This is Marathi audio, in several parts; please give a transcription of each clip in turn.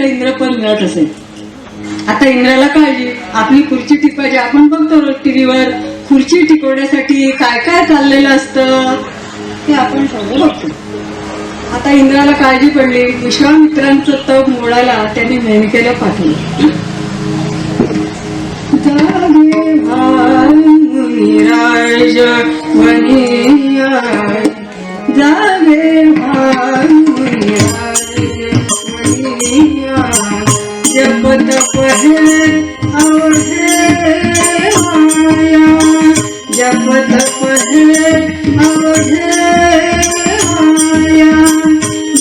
त्याला इंद्रपद मिळत असेल. आता इंद्राला काळजी, आपली खुर्ची टिपायची. आपण बघतो रोज टीव्हीवर खुर्ची टिकवण्यासाठी काय काय चाललेलं असतं ते आपण सगळं बघतो. आता इंद्राला काळजी पडली, विश्वामित्रांचं तप मोडायला त्यांनी मेनकेला पाठवलं. जागे भार मुनिराज वनियाय, जागे भार मुनिराज वनियाय, जप तप है अवधे माया, जप तप है अवधे माया,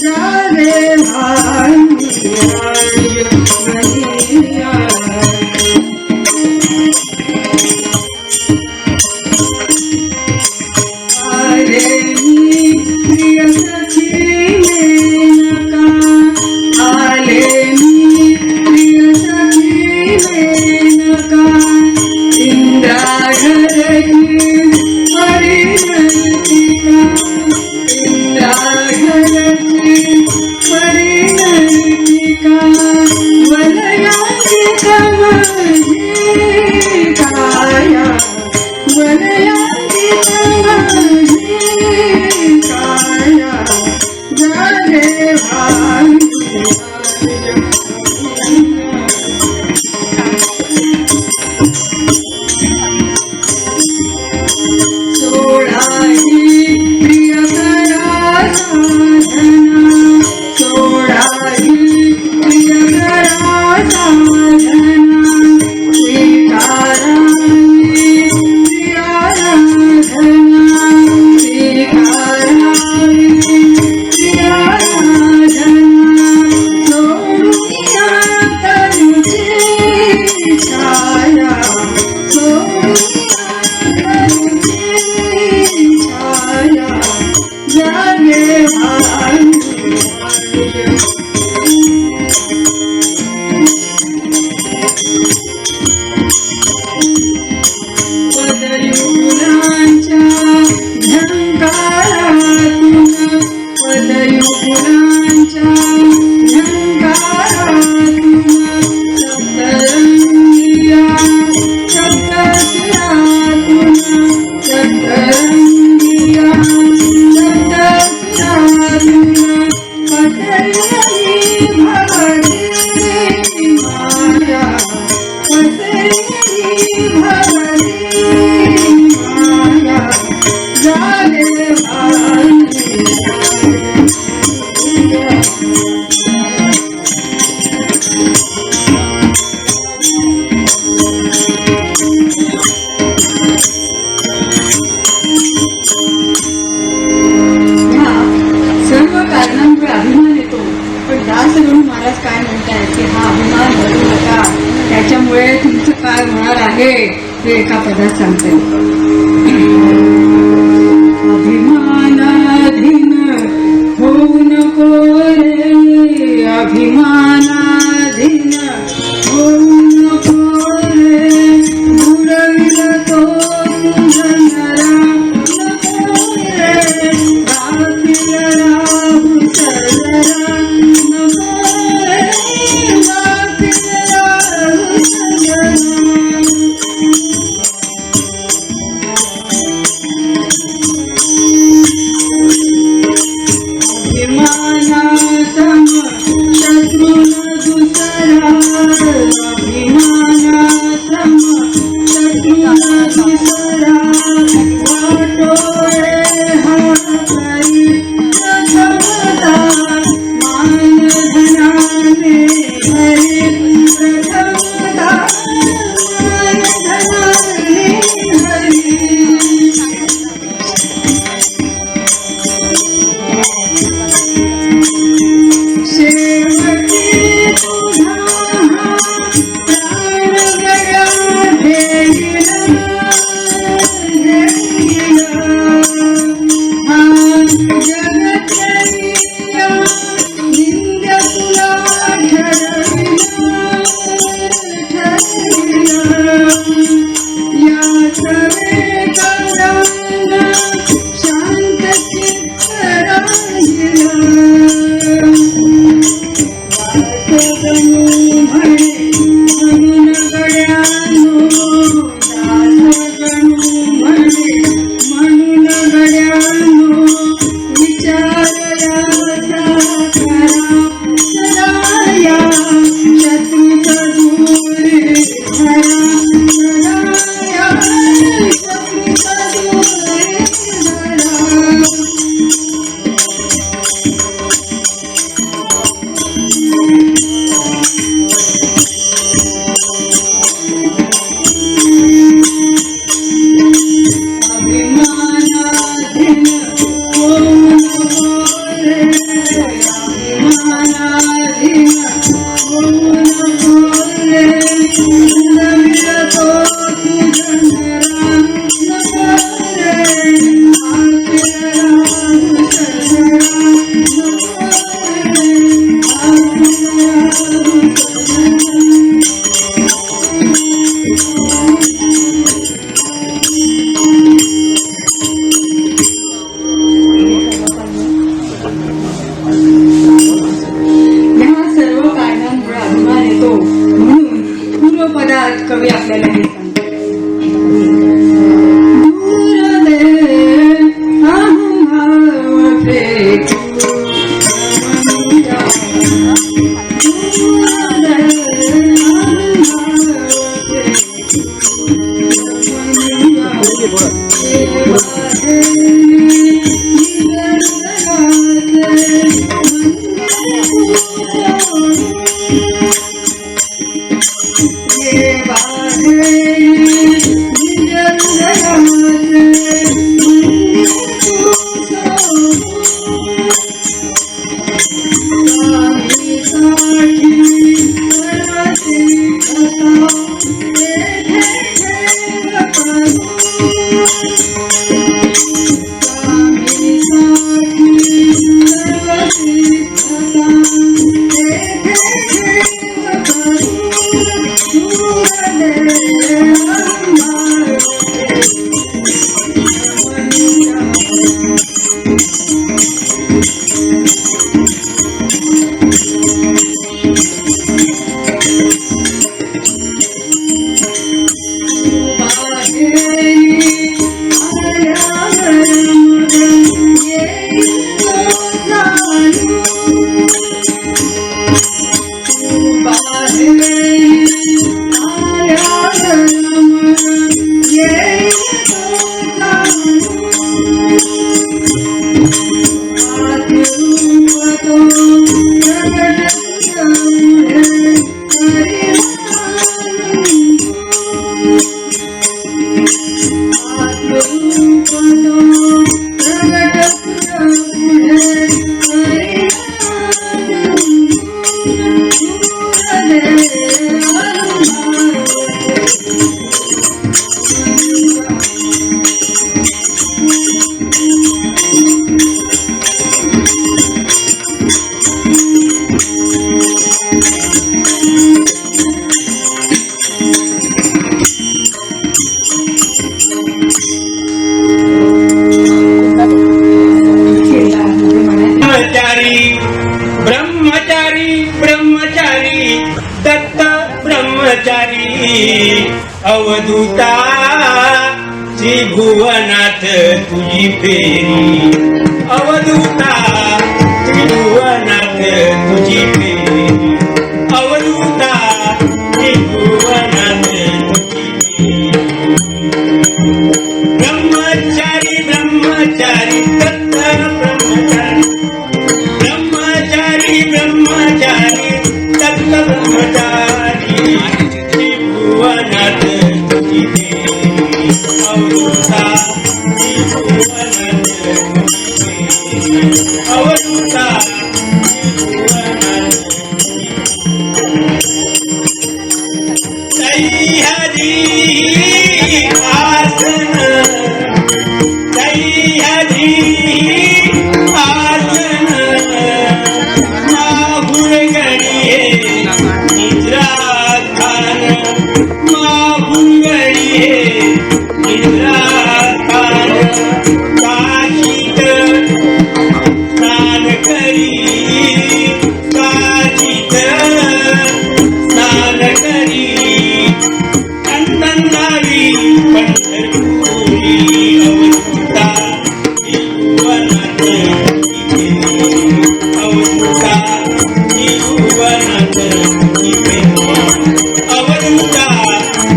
जागे भार मुनिराज वनियाय. त्याच्यामुळे तुमचं काय होणार आहे हे एका पदात सांगते. अभिमानाधीन होऊ नको रे, अभिमानाधीन होऊ नको रे, बुडविल तो तुझ नरा नको रे, गाफील राहू सजरा नको रे, गाफील राहू सजरा. अभिमानातम शत्रुन दुसरा, अभिमानातम शत्रुन दुसरा, वाटोळे हा करी प्रथमता, मानधनाने हरी प्रथमता, मानधनाने हरी. शेवटी तुझा प्राण गया घेईला, हा जगत्या निंद्य तुला ठरविला, या सवेकारांना शांत चित्त राहिला. अवधूता त्रिभुवनाथ तुझी फेरी, अवधूता त्रिभुवनाथ तुझी फेरी, अवधूता त्रिभुवनाथ तुझी फेरी. ब्रह्मचारी ब्रह्मचारी दत्त ब्रह्मचारी, ब्रह्मचारी ब्रह्मचारी दत्त ब्रह्मचारी, त्रिभुवनाथ तुझी फेरी, अवधूता त्रिभुवनाथ तुझी फेरी, अवधूता त्रिभुवनाथ सह्याद्री आसन, सह्याद्री आसन, माहुर गडिये निद्रा खान, माहुर गडिये निद्रा खान, काशीत स्नान करी, काशीत स्नान करी, चंदनावी पंढरपुरी, अवधूता त्रिभुवनाथ तुझी फेरी, अवधूता त्रिभुवनाथ तुझी फेरी, अवधूता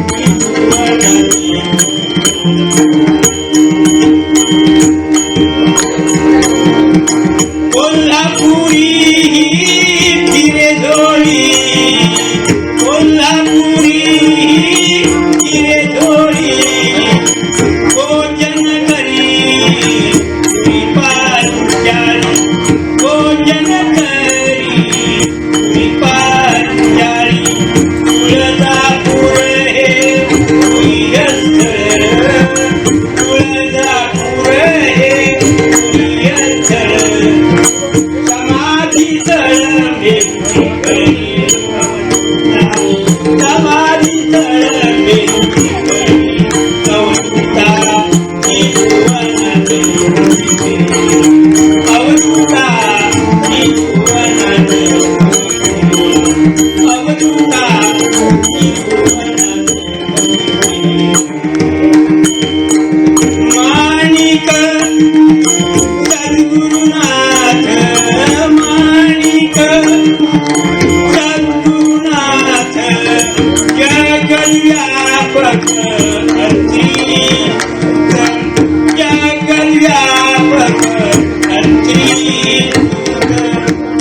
त्रिभुवनाथ. कोल्हापुरी फिरे धोळी, कोल्हापुरी फिरे धोळी, भोजन करी श्रीपांचाळी, भोजन करी श्रीपांचाळी, तुळजापूर हे प्रियस्थळ, तुळजापूर हे प्रियस्थळ, समाधी तळ मेघी करी, समाधी तळ मेघी करी, अवधूता त्रिभुवनाथ तुझी फेरी, अवधूता त्रिभुवनाथ तुझी फेरी, अवधूता त्रिभुवनाथ तुझी फेरी. माणिक सद्गुरुनाथ, माणिक सद्गुरुनाथ, जगव्यापक अंतरी, जगव्यापक अंतरी,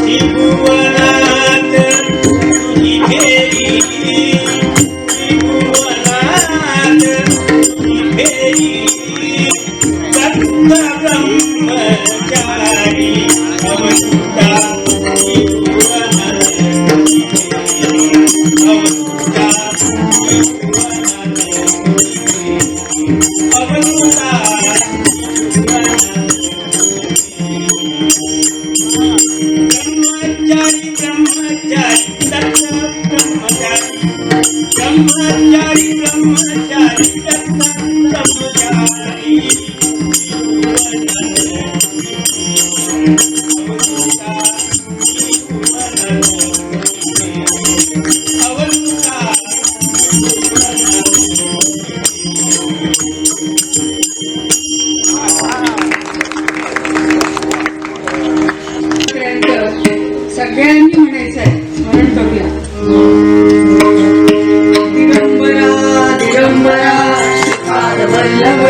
त्रिभुवनाथ तुझी फेरी, त्रिभुवनाथ तुझी फेरी, दत्त ब्रह्मचारी, अवधूता त्रिभुवनाथ तुझी फेरी, अवधूता त्रिभुवनाथ तुझी फेरी, अवधूता त्रिभुवनाथ तुझी फेरी. सगळ्यांनी म्हणायचं आहे, स्मरण करूया. दिगंबरा दिगंबरा श्रीपाद वल्लभ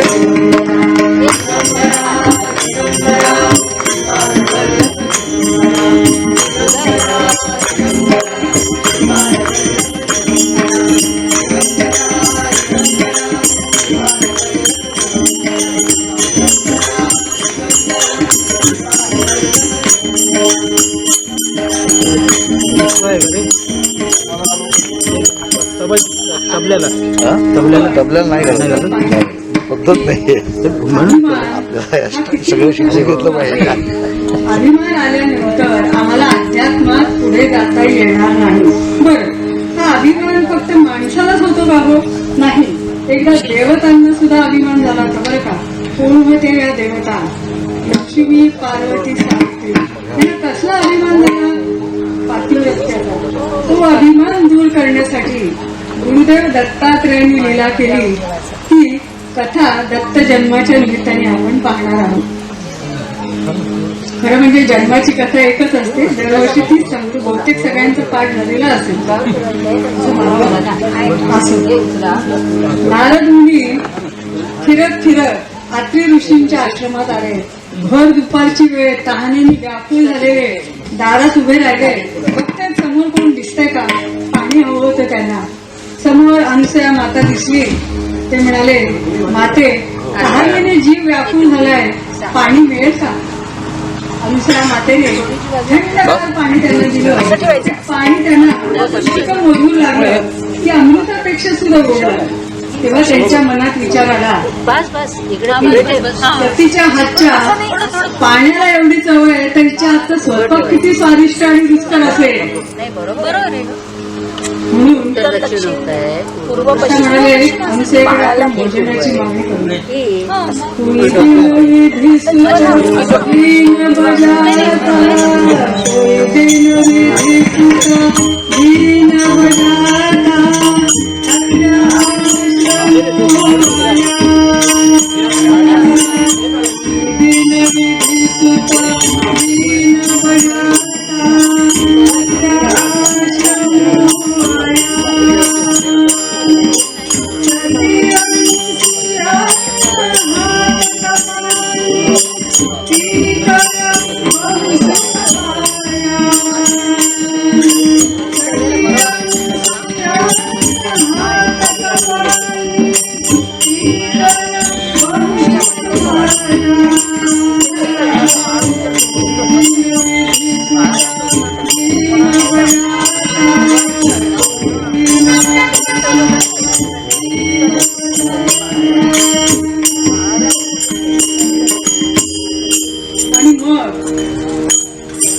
दिगंबरा दिगंबरा श्रीपाद वल्लभ दिगंबरा तबल्याला नाही घालत पद्धत नाही सगळं शिक्षण घेतलं पाहिजे. अभिमान आल्यानंतर आम्हाला अध्यात्मात पुढे जाता येणार नाही. बरं, हा अभिमान फक्त माणसालाच होतो का? हो नाही. एकदा देवतांना सुद्धा अभिमान झाला होता बरं का. कोण होते या देवता? लक्ष्मी, पार्वती, सावित्री. यांना कसला अभिमान झाला? पातिव्रत्याचा. तो अभिमान दूर करण्यासाठी गुरुदेव दत्तात्रेयांनी लीला केली. ती कथा दत्त जन्माच्या निमित्ताने आपण पाहणार आहोत. खरं म्हणजे जन्माची कथा एकच असते, दरवर्षी तीच सांगतो. बहुतेक सगळ्यांचं पाठ झालेलं असेल. नारद मुनी फिरत फिरत अत्रि ऋषींच्या आश्रमात आले. भर दुपारची वेळ, तहानेने व्याकुळ झालेले दारात उभे राहिले. बघतात समोर कोण दिसतंय का? पाणी हवं होतं त्यांना. समोर अनुसया माता दिसली. ते म्हणाले, माते, तहानेने जीव व्याकुळ झालाय, पाणी मिळेल का? अनुसया मातेने थंडगार पाणी त्यांना दिलं. पाणी त्यांना इतकं मधुर लागलं की अमृतापेक्षा सुद्धा गोड लागलं. तेव्हा त्यांच्या मनात विचार आला, सतीच्या हातच्या पाण्याला एवढी चव आहे, तर हिच्या हातचा स्वयंपाक किती स्वादिष्ट आणि रुचकर असेल. म्हणून आता म्हणाले, अनुसयेकडे आपण भोजनाची मागणी करू.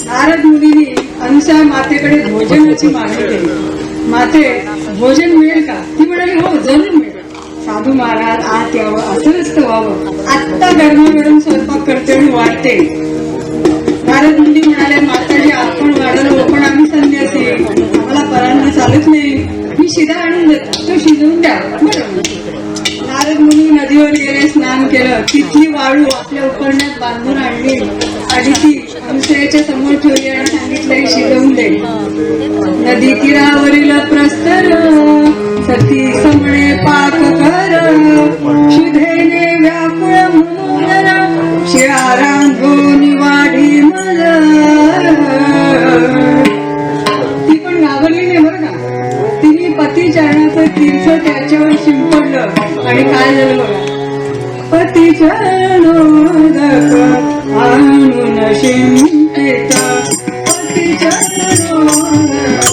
नारद मुनींनी अनुसया मातेकडे भोजनाची मागणी केली. माते, भोजन मिळेल का? ती म्हणाली, हो जरूर मिळेल. साधू महाराज आत यावं, असं नसतं व्हावं. आत्ता गरमागरम स्वयंपाक करते आणि वाढते. नारद मुनी म्हणाले, माताजी आपण वाढलो, पण आम्ही संन्यासी, आम्हाला परांना चालत नाही. मी शिदा आणून देतो, तो शिजवून द्या. बरोबर. नारद मुनी नदीवर गेले, स्नान केलं. तिथली वाळू आपल्या उपरण्यात बांधून आणली आणि ती अनुसयाच्या समोर ठेवली आणि सांगितलं, शिजवून दे. नदी तीरावरील प्रस्तर सती समणे पाक कर, शिधेने व्याकुळ म्हणून शिळा रांगोनी वाढी मज. ती पण घाबरली नाही बरं का. तिने पती चरणाचं तीर्थ त्याच्यावर शिंपडलं आणि काय झालं बघा. पती चरणोदक आणून शिंपित, पती चरणोदक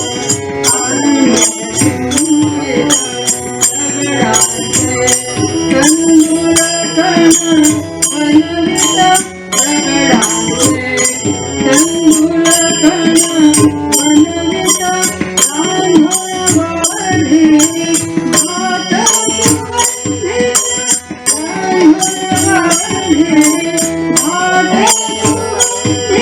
आणून शिंपित, तंदूर कण बनवित दगडाचे, तंदूर कण बनवित तांदूळ वाढी, भात सुगंधित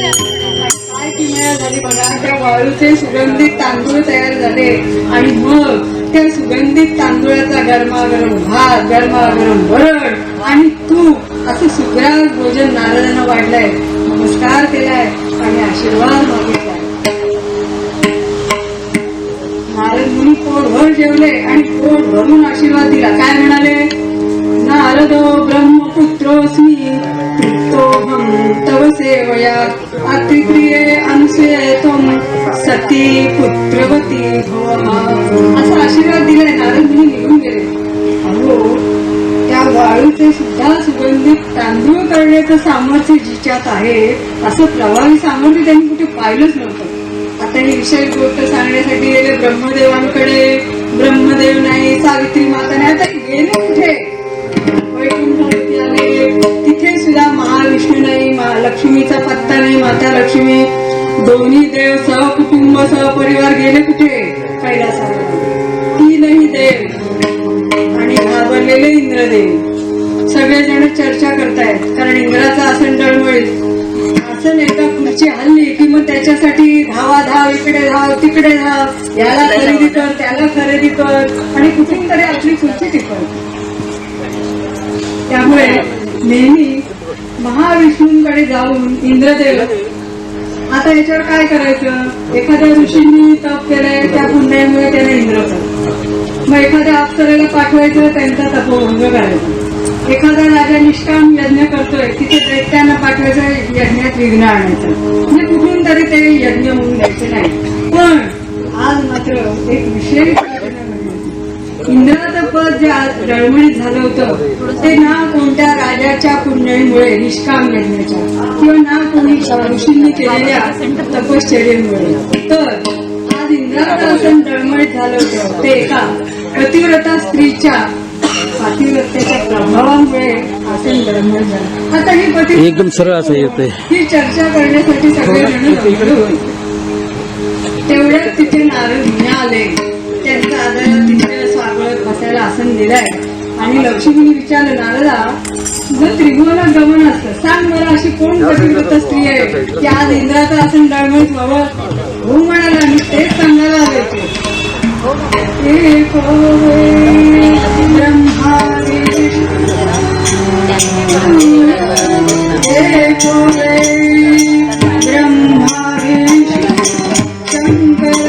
काय किमया झाली बघा. त्या वाळूचे सुगंधित तांदूळ तयार झाले आणि मग त्या सुगंधित तांदूळाचा गरमागरम भात, गरमागरम वरण आणि तूप असं सुग्रास भोजन नारदांना वाढलंय. नमस्कार केलाय आणि आशीर्वाद मागितलाय. नारद मुनी पोटभर जेवले आणि पोट भरून आशीर्वाद दिला. काय म्हणाले? नारदो ब्रह्मपुत्रोऽस्मि तृप्तोऽहं तव सेवया अतिप्रिये अनुसूये त्वं सती पुत्रवती भव. असा आशीर्वाद दिलाय. नारद मुनी निघून गेले. अहो, त्या वाळूचे सुद्धा सुगंधित तांदूळ करण्याचं सामर्थ्य जिच्यात आहे असं प्रभावी सामर्थ्य त्यांनी कुठे पाहिलंच नव्हतं. आता ही विशेष गोष्ट सांगण्यासाठी गेले ब्रह्मदेवांकडे. ब्रह्मदेव नाही, सावित्री माता नाही. आता गेले कुठे? वैकुंठावरती आले. तिथे सुद्धा महाविष्णू नाही, लक्ष्मीचा पत्ता नाही. माता लक्ष्मी दोन्ही देव सहकुटुंब सहपरिवार गेले कुठे? कैलासावर. तीनही देव आणि घाबरलेले इंद्रदेव सगळेजण चर्चा करतायत. कारण इंद्राचं आसन डळमळीत. आसन एका खुर्ची हल्ली की मग त्याच्यासाठी धावा धाव, इकडे धाव तिकडे धाव, याला खरेदी कर त्याला खरेदी कर आणि कुठून तरी आपली खुर्ची टिकव. त्यामुळे नेहमी महाविष्णूंकडे जाऊन इंद्रदेव आता याच्यावर काय करायचं? एखाद्या ऋषींनी तप केलंय, त्या पुण्यामुळे त्याला इंद्र कर. मग एखाद्या अप्सरेला पाठवायचं, त्यांचा तपोभंग करायचा. एखादा राजा निष्काम यज्ञ करतोय, तिथे दैत्यांना पाठवायचं, यज्ञात विघ्न आणायचं. म्हणजे कुठून तरी ते यज्ञ होऊन द्यायचे नाही. पण आज मात्र एक विशेष घटना घडली. इंद्राचं पद जे डळमळीत झालं होतं ते ना कोणत्या राजाच्या पुण्याईमुळे, निष्काम यज्ञाच्या, किंवा ना कोणी ऋषींनी केलेल्या तपश्चर्येमुळे. तर आज इंद्राचं आसन डळमळीत झालं होतं ते एका पतिव्रता स्त्रीच्या पातिव्रत्याच्या प्रभावामुळे आसन डळमळ झालं. आता ही पती एकदम सरळ असं येतंय. ही चर्चा करण्यासाठी सगळेजण जमले होते. तेवढ्यात तिथे नारद मुनी आले. त्यांच्या आदराला तिथे स्वागत बसायला आसन दिलंय आणि लक्ष्मीने विचारलं, नारदा तुझं त्रिभुवन गमन असतं, सांग मला अशी कोण पतिव्रता स्त्री आहे की आज इंद्राचं आसन डळमळीत व्हावं? हो म्हणाला, मी तेच सांगायला आले होते. एको वै ब्रह्मा एको वै ब्रह्मा शंकर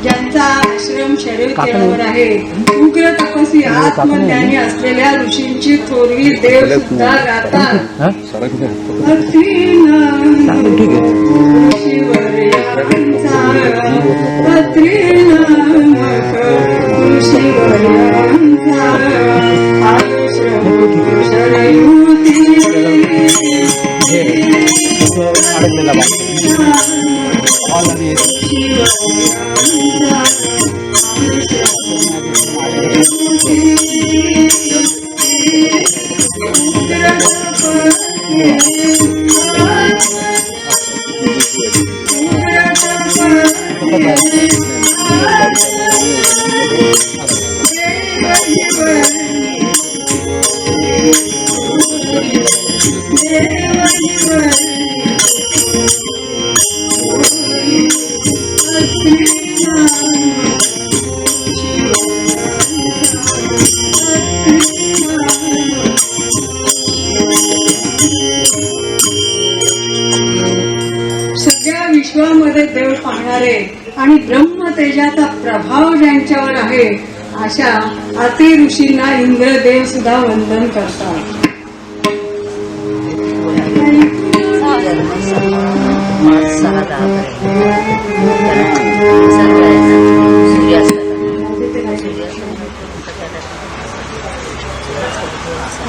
ज्यांचा आश्रम शरीर आहे, उग्र तपस्वी आत्मज्ञानी असलेल्या ऋषींची थोरवी देव सुद्धा गातात. विश्वामध्ये देव पाहणारे आणि ब्रह्म तेजाचा प्रभाव ज्यांच्यावर आहे अशा अति ऋषींना इंद्रदेव सुद्धा वंदन करतात.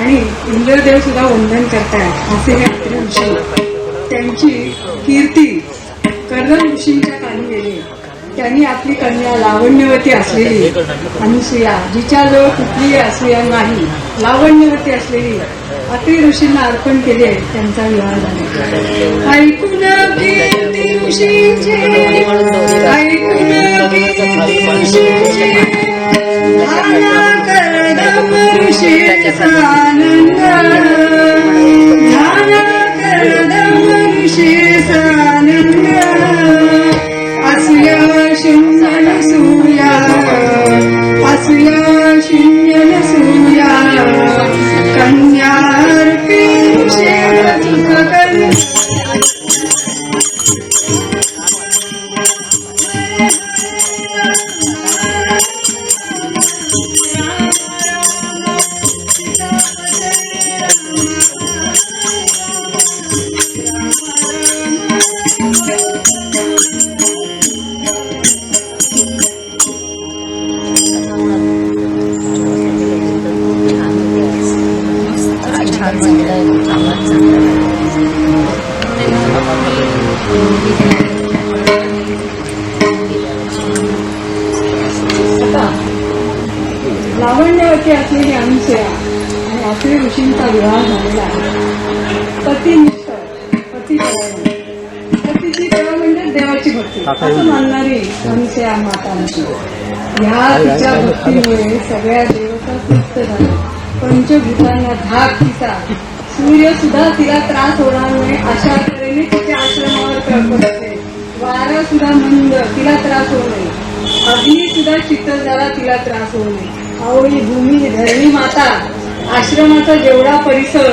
आणि इंद्रदेव सुद्धा वंदन करतायत असे हे अत्रि ऋषी. त्यांची कीर्ती कर्दम ऋषींच्या कानी गेली. त्यांनी आपली कन्या लावण्यवती असलेली अनुसूया, जिच्याजवळ कुठलीही असूया नाही, लावण्यवती असलेली अत्रि ऋषींना अर्पण केले. त्यांचा विवाह झाला. ऐकून कीर्ती ऋषींची, ऐकून कीर्ती ऋषींची, झाला कर्दम ऋषीचा आनंद, झाला कर्दम ऋषीचा आनंद. असूया शून्य नसूया, असूया शून्य नसूया, कन्यार्पी ऋषेव सुख कन्या. लावण्यवती असलेली अनुसूया आणि अत्रि ऋषींचा विवाह झालेला आहे. पतिनिष्ठ, पतिपरायण, पतीची सेवा म्हणजे देवाची भक्ती असं मानणारी अनुसूया माता आमची. ह्या तिच्या भक्तीमुळे सगळ्या देवता तृप्त झाल्या. पंचभूतांना धाक तिचा, सूर्य सुद्धा तिला त्रास होणार नाही अशा तऱ्हेने तिच्या आश्रमावर कळपत असे. वारा सुद्धा मंद, तिला त्रास होऊ नये. अग्नी सुद्धा शीतल झाला, तिला त्रास होऊ नये. अहो ही भूमी, धरणी माता, आश्रमाचा जेवढा परिसर